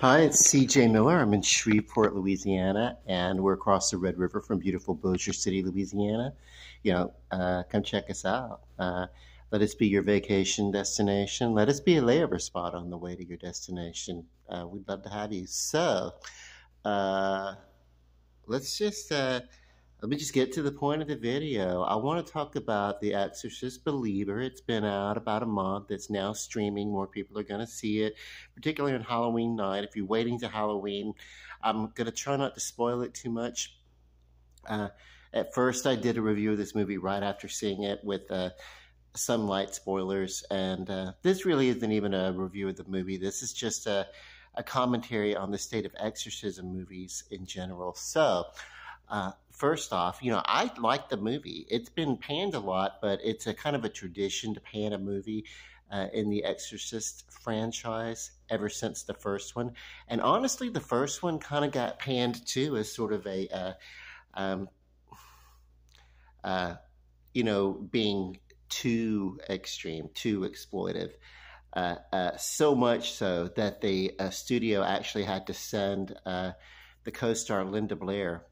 Hi, it's CJ Miller. I'm in Shreveport, Louisiana, and we're across the Red River from beautiful Bossier City, Louisiana. Come check us out. Let us be your vacation destination. Let us be a layover spot on the way to your destination. We'd love to have you. Uh, let's just let me just get to the point of the video. I want to talk about The Exorcist Believer. It's been out about a month. It's now streaming. More people are going to see it, particularly on Halloween night. If you're waiting to Halloween, I'm going to try not to spoil it too much. Uh, at first, I did a review of this movie right after seeing it with some light spoilers, and this really isn't even a review of the movie. This is just a commentary on the state of exorcism movies in general. First off, I like the movie. It's been panned a lot, but it's a kind of a tradition to pan a movie in the Exorcist franchise ever since the first one. And honestly, the first one kind of got panned too as sort of um, uh, being too extreme, too exploitive. So much so that the studio actually had to send the co-star Linda Blair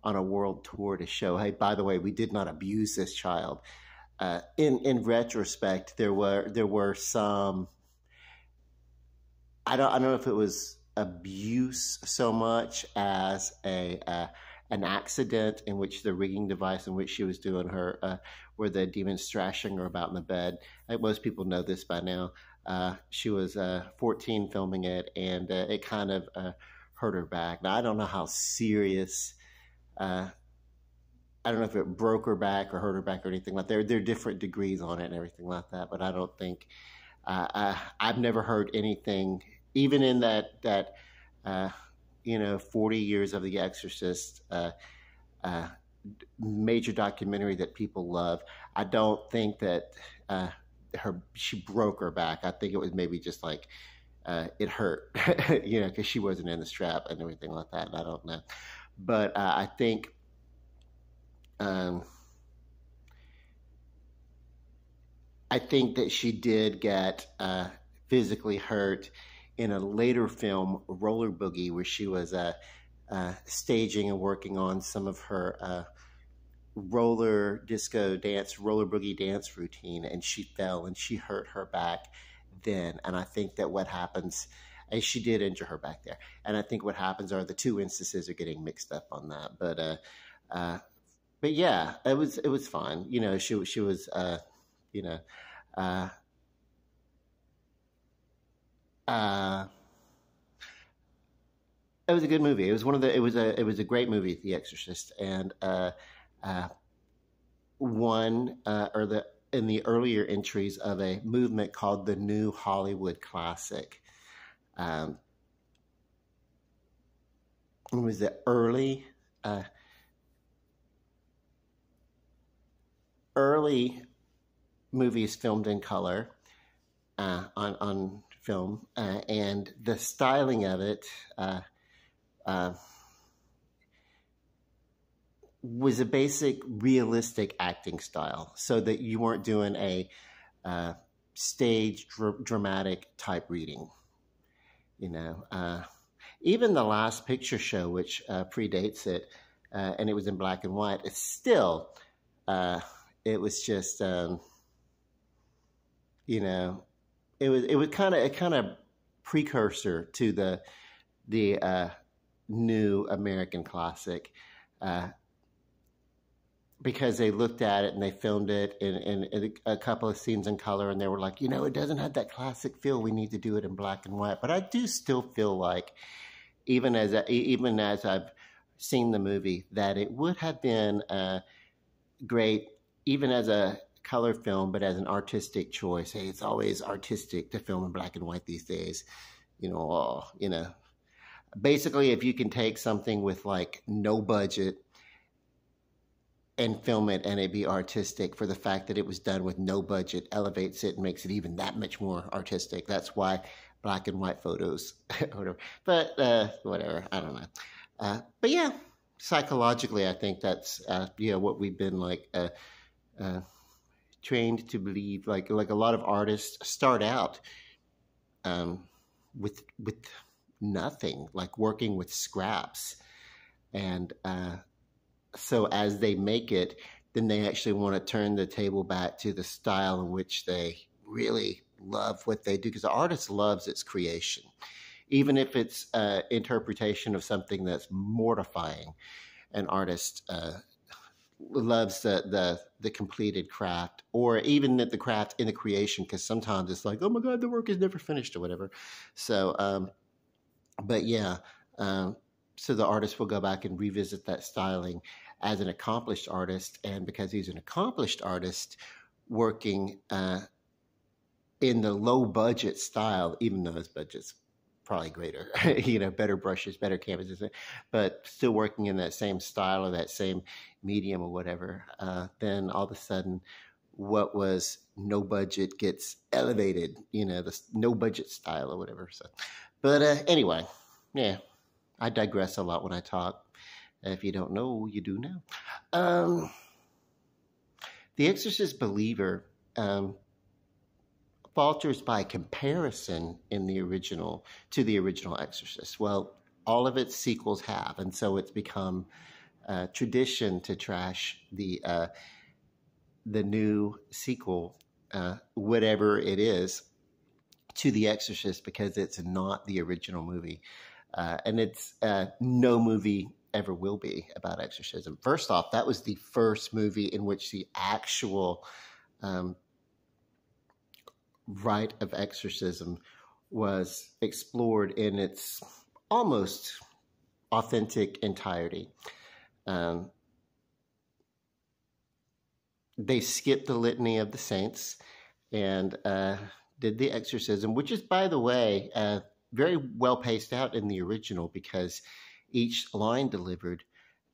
on a world tour to show, hey, by the way, we did not abuse this child. In retrospect, there were some. I don't know if it was abuse so much as a an accident in which the rigging device in which she was doing her, where the demons thrashing her about in the bed. I think most people know this by now. She was 14 filming it, and it kind of hurt her back. Now I don't know how serious. I don't know if it broke her back or hurt her back or anything like that. There are different degrees on it and everything like that, but I don't think I've never heard anything, even in that 40 years of The Exorcist uh, major documentary that people love. I don't think that she broke her back. I think it was maybe just like it hurt, because she wasn't in the strap and everything like that. And I don't know, but I think. Um, I think that she did get physically hurt in a later film, Roller Boogie, where she was staging and working on some of her roller disco dance, roller boogie dance routine, and she fell and she hurt her back then. And I think that what happens, and she did injure her back there, and I think what happens are the two instances are getting mixed up on that. Uh, but yeah, it was fine. She was you know. Uh, uh, it was a good movie. It was one of the. It was a great movie, The Exorcist, and uh, one or the in the earlier entries of a movement called the New Hollywood Classic. Um, it was the uh, early movies filmed in color on film, and the styling of it uh, was a basic realistic acting style, so that you weren't doing a uh, stage dramatic type reading. You know, even the Last Picture Show, which predates it, and it was in black and white. It's still, uh, it was just, you know, it was kind of a precursor to the new American classic, uh, because they looked at it and they filmed it in a couple of scenes in color, and they were like, it doesn't have that classic feel. We need to do it in black and white. But I do still feel like, even as I've seen the movie, that it would have been great, even as a color film, but as an artistic choice. Hey, it's always artistic to film in black and white these days. Basically, if you can take something with like no budget and film it and it be artistic, for the fact that it was done with no budget elevates it and makes it even that much more artistic. That's why black and white photos, whatever. But whatever, I don't know. But yeah, psychologically, I think that's what we've been like uh, trained to believe. Like a lot of artists start out um, with nothing, like working with scraps. And so as they make it, then they actually want to turn the table back to the style in which they really love what they do, because the artist loves its creation, even if it's interpretation of something that's mortifying. An artist loves the completed craft, or even the craft in the creation, because sometimes it's like, oh my god, the work is never finished or whatever. So but yeah, so the artist will go back and revisit that styling as an accomplished artist, and because he's an accomplished artist working in the low budget style, even though his budget's probably greater, better brushes, better canvases, but still working in that same style or that same medium or whatever, then all of a sudden what was no budget gets elevated, the no budget style or whatever. So, but anyway, yeah, I digress a lot when I talk. If you don't know, you do now. The Exorcist believer falters by comparison in the original to the original Exorcist. Well, all of its sequels have, and so it's become tradition to trash the new sequel, whatever it is, to The Exorcist, because it's not the original movie, and it's no movie ever will be about exorcism. First off, that was the first movie in which the actual rite of exorcism was explored in its almost authentic entirety. They skipped the litany of the saints and did the exorcism, which is, by the way, very well paced out in the original, because each line delivered,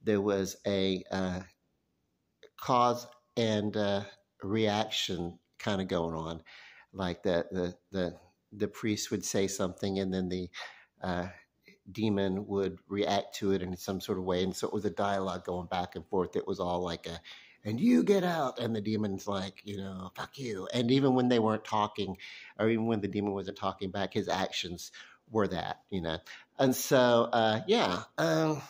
there was a cause and reaction kind of going on. Like the priest would say something, and then the demon would react to it in some sort of way. And so it was a dialogue going back and forth. It was all like and you get out, and the demon's like, fuck you. And even when they weren't talking, or even when the demon wasn't talking back, his actions were that, And so, yeah. Well,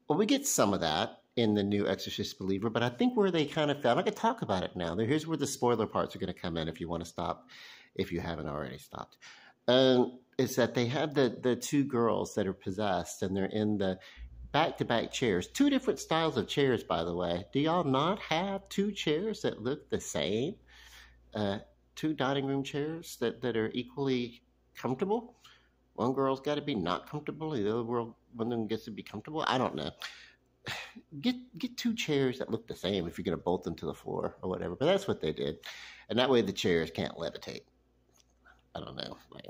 we get some of that in the new Exorcist believer, but I think where they kind of found, I could talk about it now. Here's where the spoiler parts are going to come in if you want to stop, if you haven't already stopped. Is that they have the two girls that are possessed, and they're in the back-to-back chairs. Two different styles of chairs, by the way. Do y'all not have two chairs that look the same? Two dining room chairs that are equally comfortable? One girl's got to be not comfortable, the other one of them gets to be comfortable. I don't know. Get two chairs that look the same if you're going to bolt them to the floor or whatever. But that's what they did, and that way the chairs can't levitate. I don't know. Like,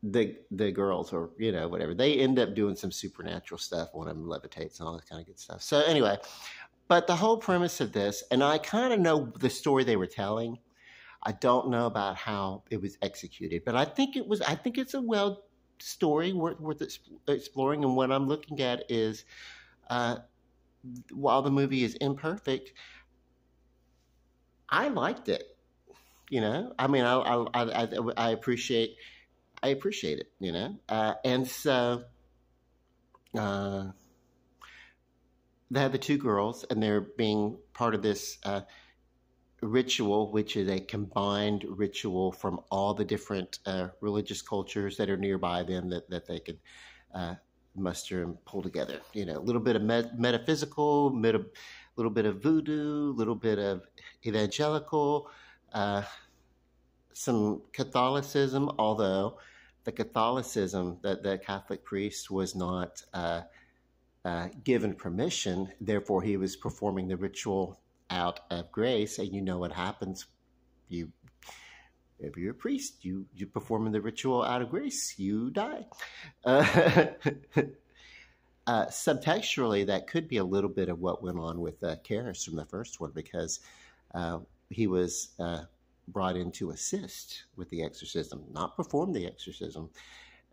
the girls, or whatever, they end up doing some supernatural stuff. One of them levitates and all that kind of good stuff. So anyway, but the whole premise of this, and I kind of know the story they were telling. I don't know about how it was executed, but I think it's a well story worth exploring. And what I'm looking at is, while the movie is imperfect, I liked it. I mean, I appreciate it. And so they have the two girls, and they're being part of this ritual, which is a combined ritual from all the different religious cultures that are nearby them that they can muster and pull together. A little bit of metaphysical, a little bit of voodoo, a little bit of evangelical, some Catholicism, although the Catholicism that the Catholic priest was not given permission, therefore he was performing the ritual out of grace. And you know what happens, if you're a priest, you performing the ritual out of grace, you die. Subtextually, that could be a little bit of what went on with Karras from the first one, because he was brought in to assist with the exorcism, not perform the exorcism.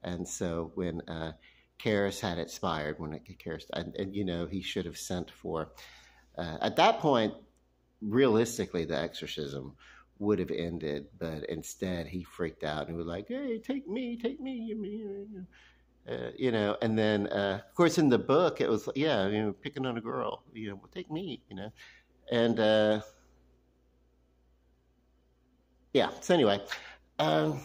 And so when Karras had expired, he should have sent for, at that point, realistically, the exorcism would have ended, but instead he freaked out and was like, "Hey, take me, you know." And then, of course, in the book, it was, yeah, you know, picking on a girl, you know, well, take me, you know, and yeah. So anyway, um,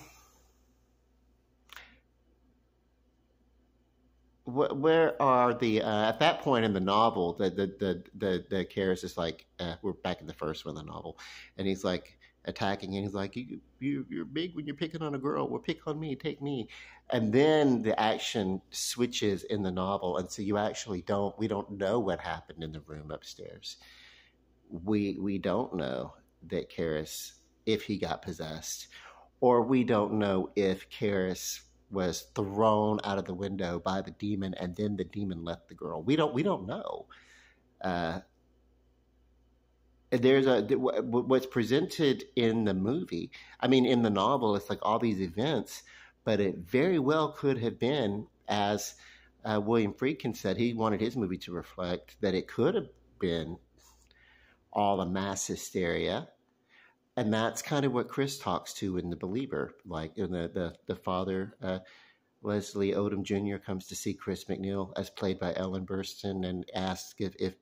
where are the at that point in the novel, the Karis is like, we're back in the first one, the novel, and he's like attacking, and he's like, you're big when you're picking on a girl. Well, pick on me, take me, and then the action switches in the novel, and so you actually don't we don't know what happened in the room upstairs. We don't know that Karis, if he got possessed, or we don't know if Karis was thrown out of the window by the demon and then the demon left the girl. We don't know. Uh, there's what's presented in the movie. I mean, in the novel, it's like all these events, but it very well could have been, as William Friedkin said, he wanted his movie to reflect that it could have been all a mass hysteria. And that's kind of what Chris talks to in The Believer. Like in the father, Leslie Odom Jr. comes to see Chris McNeil, as played by Ellen Burstyn, and asks if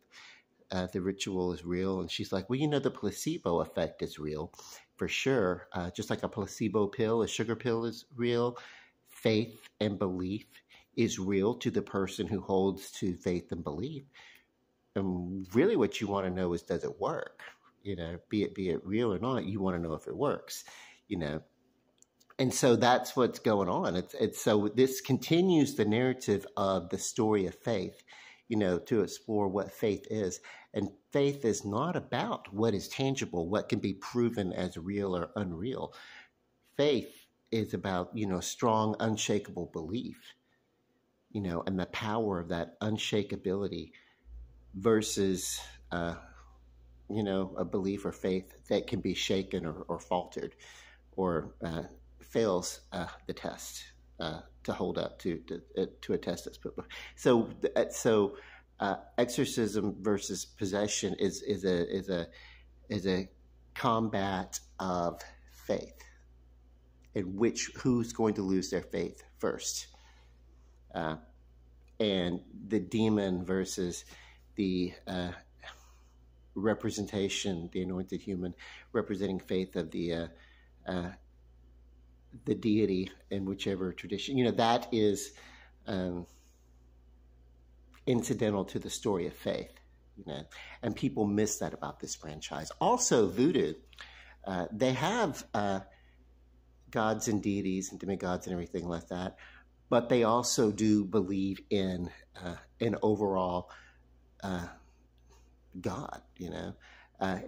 the ritual is real. And she's like, well, you know, the placebo effect is real for sure. Just like a placebo pill, a sugar pill is real. Faith and belief is real to the person who holds to faith and belief. And really what you want to know is, does it work? You know, be it real or not, you want to know if it works, you know. And so that's what's going on. It's so this continues the narrative of the story of faith, you know, to explore what faith is. And faith is not about what is tangible, what can be proven as real or unreal. Faith is about, you know, strong, unshakable belief, you know, and the power of that unshakability versus you know, a belief or faith that can be shaken or faltered, or fails the test to hold up to a test that's put. So exorcism versus possession is a combat of faith, in which who's going to lose their faith first, and the demon versus the representation, the anointed human, representing faith of the deity in whichever tradition. You know, that is incidental to the story of faith. You know, and people miss that about this franchise. Also, voodoo, they have gods and deities and demigods and everything like that, but they also do believe in an overall God, you know,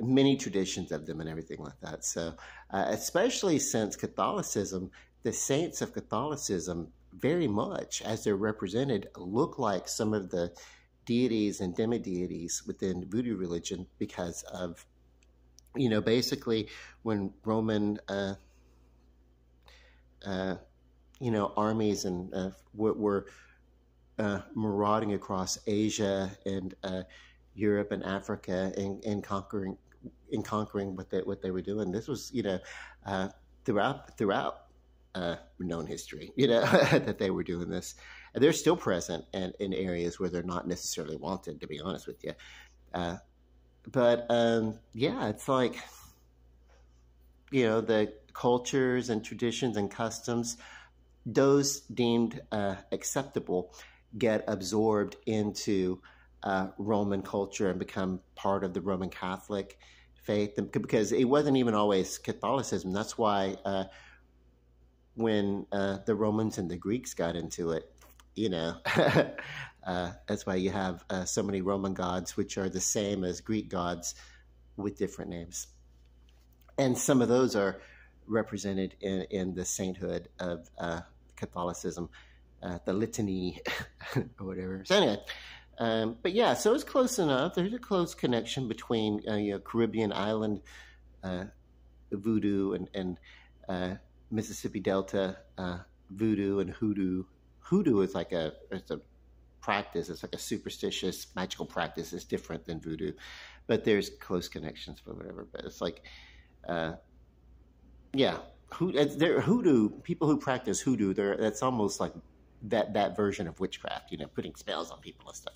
many traditions of them and everything like that. So, especially since Catholicism, the saints of Catholicism, very much as they're represented, look like some of the deities and demi-deities within voodoo religion, because of, you know, basically when Roman, you know, armies and were marauding across Asia and Europe and Africa, and conquering what they were doing. This was, you know, throughout known history, you know, that they were doing this. And they're still present in areas where they're not necessarily wanted, to be honest with you. But yeah, it's like, you know, the cultures and traditions and customs, those deemed acceptable, get absorbed into Roman culture and become part of the Roman Catholic faith, because it wasn't even always Catholicism. That's why when the Romans and the Greeks got into it, you know, that's why you have so many Roman gods, which are the same as Greek gods with different names. And some of those are represented in the sainthood of Catholicism, the litany or whatever. So anyway, but yeah, so it's close enough. There's a close connection between you know, Caribbean island voodoo and Mississippi Delta voodoo and hoodoo. Hoodoo is like it's a practice. It's like a superstitious magical practice. It's different than voodoo, but there's close connections for whatever. But it's like Yeah, they're hoodoo people who practice hoodoo. That's almost like that version of witchcraft. Putting spells on people and stuff.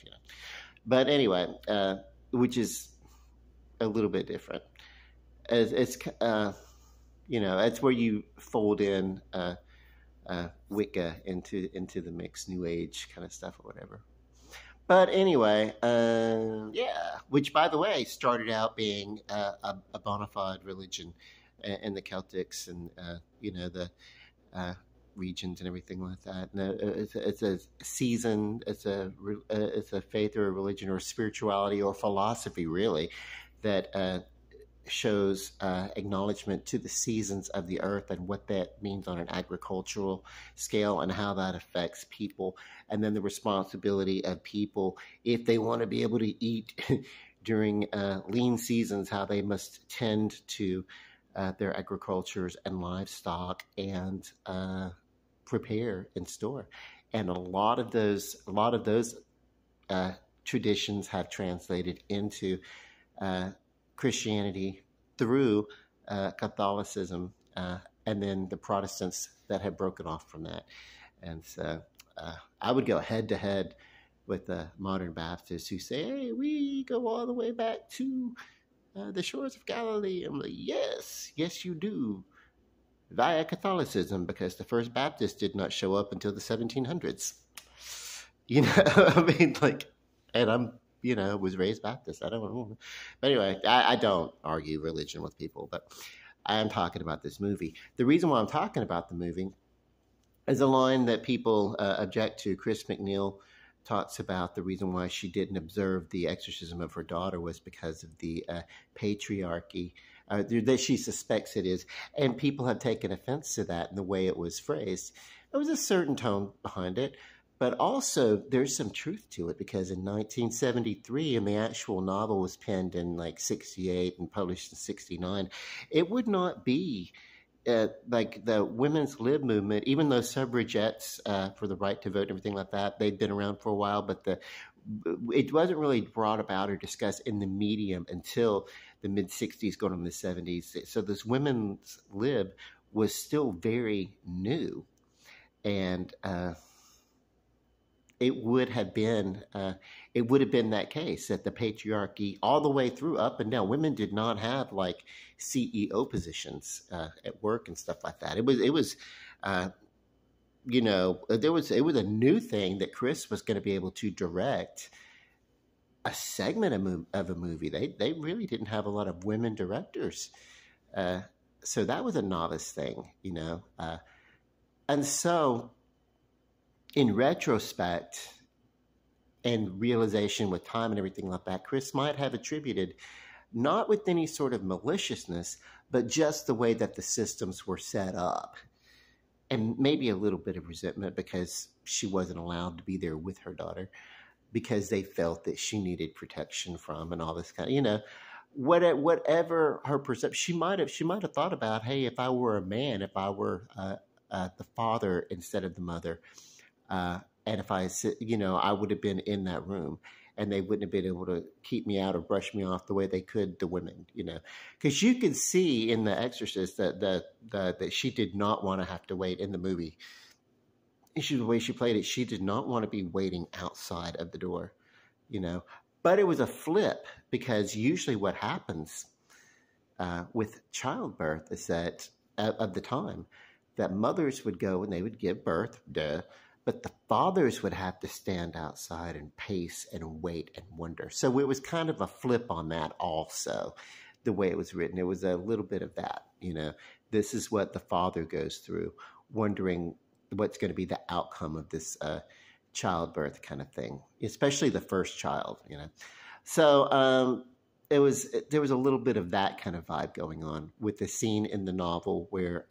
But anyway, which is a little bit different. It's it's where you fold in Wicca into the mix, New Age kind of stuff or whatever. But anyway, yeah, which by the way started out being a bona fide religion in the Celtics and the uh, regions and everything like that. And it's a season, it's a faith or a religion or a spirituality or philosophy really that shows acknowledgement to the seasons of the earth and what that means on an agricultural scale and how that affects people, and then the responsibility of people if they want to be able to eat during lean seasons, how they must tend to their agricultures and livestock and prepare and store. And a lot of those traditions have translated into Christianity through Catholicism, and then the Protestants that have broken off from that. And so I would go head to head with the modern Baptists who say, hey, we go all the way back to the shores of Galilee. I'm like, yes, you do, via Catholicism, because the first Baptist did not show up until the 1700s. I mean, like, and I'm, was raised Baptist. I don't know. But anyway, I don't argue religion with people, but I am talking about this movie. The reason why I'm talking about the movie is a line that people object to. Chris McNeil talks about the reason why she didn't observe the exorcism of her daughter was because of the patriarchy that she suspects it is. And people have taken offense to that and the way it was phrased. There was a certain tone behind it. But also, there's some truth to it because in 1973, and the actual novel was penned in like 68 and published in 69, it would not be like the women's lib movement, even though suffragettes for the right to vote and everything like that, they've been around for a while, but it wasn't really brought about or discussed in the medium until the mid-60s going on the 70s. So this women's lib was still very new. And it would have been that case that the patriarchy all the way through up and down, women did not have like CEO positions at work and stuff like that. It was a new thing that Chris was going to be able to direct a segment of a movie. They really didn't have a lot of women directors, so that was a novice thing, and so. In retrospect and realization with time and everything like that, Chris might have attributed, not with any sort of maliciousness, but just the way that the systems were set up. And maybe a little bit of resentment because she wasn't allowed to be there with her daughter because they felt that she needed protection from and all this kind of, whatever her perception, she might have thought about, hey, if I were a man, if I were the father instead of the mother, and if I would have been in that room and they wouldn't have been able to keep me out or brush me off the way they could the women, because you can see in The Exorcist that she did not want to have to wait in the movie. The way she played it, she did not want to be waiting outside of the door, but it was a flip because usually what happens with childbirth is that of the time that mothers would go and they would give birth, but the fathers would have to stand outside and pace and wait and wonder. So it was kind of a flip on that also, the way it was written. It was a little bit of that, This is what the father goes through, wondering what's going to be the outcome of this childbirth kind of thing, especially the first child, So there was a little bit of that kind of vibe going on with the scene in the novel where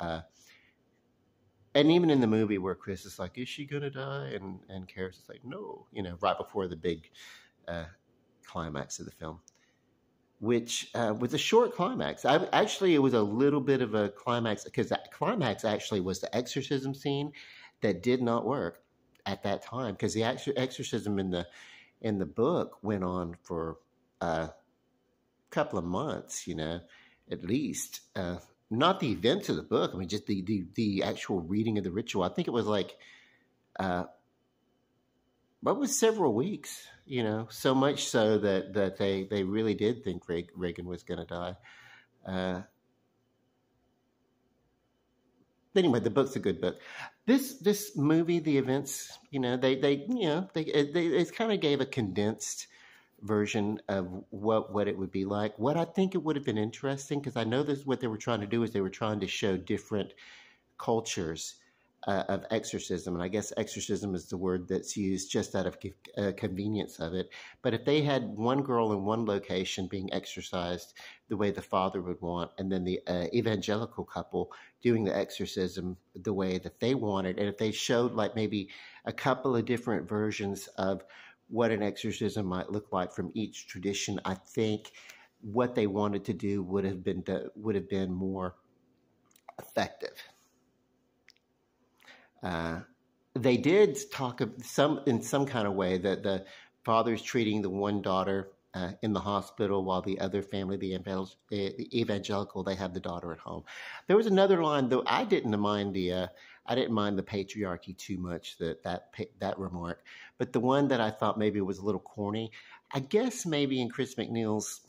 and even in the movie where Chris is like, is she going to die? And Karis is like, no, right before the big climax of the film, which was a short climax. Actually, it was a little bit of a climax because that climax actually was the exorcism scene that did not work at that time because the exorcism in the book went on for a couple of months, at least. not the events of the book. I mean, just the actual reading of the ritual. I think it was like, uh, what was several weeks. You know, so much so that they really did think Reagan was going to die. Uh, anyway, the book's a good book. This movie, the events, you know, they kind of gave a condensed version of what it would be like. What I think it would have been interesting, because I know this what they were trying to do is they were trying to show different cultures of exorcism, and I guess exorcism is the word that's used just out of convenience of it. But if they had one girl in one location being exorcised the way the father would want, and then the evangelical couple doing the exorcism the way that they wanted, and if they showed like maybe a couple of different versions of what an exorcism might look like from each tradition, I think what they wanted to do would have been more effective. They did talk of in some kind of way that the father's treating the one daughter in the hospital while the other family, the evangelical, they have the daughter at home. There was another line though I didn't mind the patriarchy too much, that remark, but the one that I thought maybe was a little corny, I guess maybe in Chris McNeil's,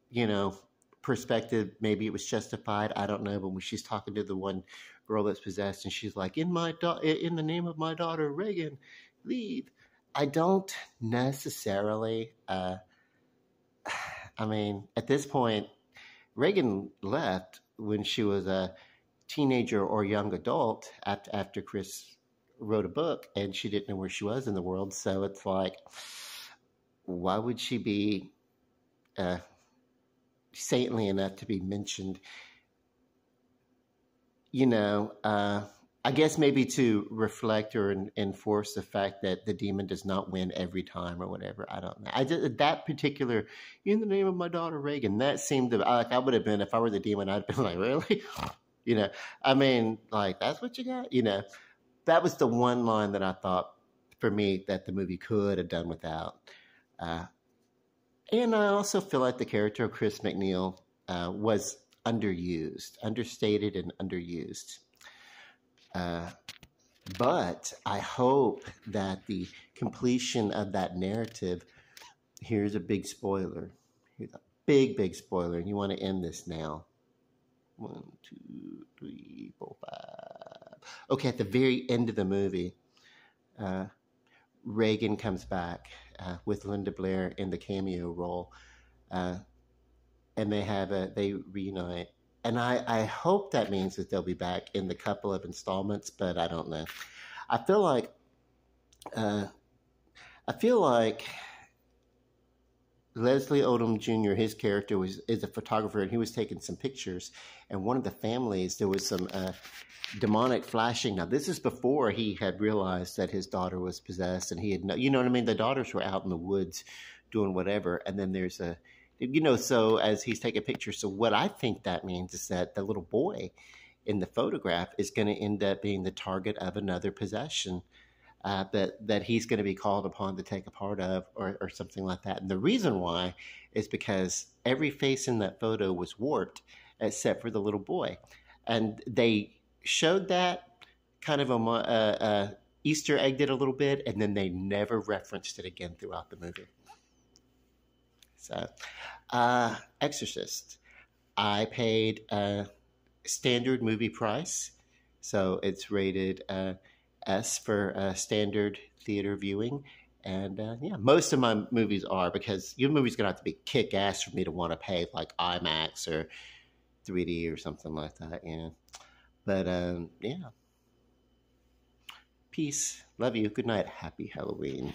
you know, perspective, maybe it was justified. I don't know, but when she's talking to the one girl that's possessed, and she's like, in the name of my daughter Reagan, leave. I don't necessarily. I mean, at this point, Reagan left when she was a teenager or young adult after Chris wrote a book, and she didn't know where she was in the world. So it's like, why would she be saintly enough to be mentioned? You know, I guess maybe to reflect or enforce the fact that the demon does not win every time or whatever. I don't know. I just, that particular, in the name of my daughter Reagan, that seemed to, like, I would have been, if I were the demon, I'd been like, really? You know, I mean, like, that's what you got? You know, that was the one line that I thought, for me, that the movie could have done without. And I also feel like the character of Chris McNeil was understated and underused. But I hope that the completion of that narrative, here's a big spoiler. Here's a big spoiler, and you want to end this now. 1, 2, 3, 4, 5. Okay, at the very end of the movie, Reagan comes back with Linda Blair in the cameo role. And they reunite. And I hope that means that they'll be back in the couple of installments, but I don't know. I feel like Leslie Odom Jr., his character is a photographer, and he was taking some pictures. And one of the families, there was some demonic flashing. Now, this is before he had realized that his daughter was possessed, and he had, you know what I mean? The daughters were out in the woods doing whatever, and then there's a, you know, so as he's taking pictures, so what I think that means is that the little boy in the photograph is going to end up being the target of another possession that he's going to be called upon to take a part of, or something like that. And the reason why is because every face in that photo was warped except for the little boy. And they showed that kind of a Easter egged it a little bit, and then they never referenced it again throughout the movie. So, Exorcist. I paid standard movie price, so it's rated S for standard theater viewing. And yeah, most of my movies are, because your movie's gonna have to be kick ass for me to want to pay like IMAX or 3D or something like that. Yeah, but yeah. Peace. Love you. Good night. Happy Halloween.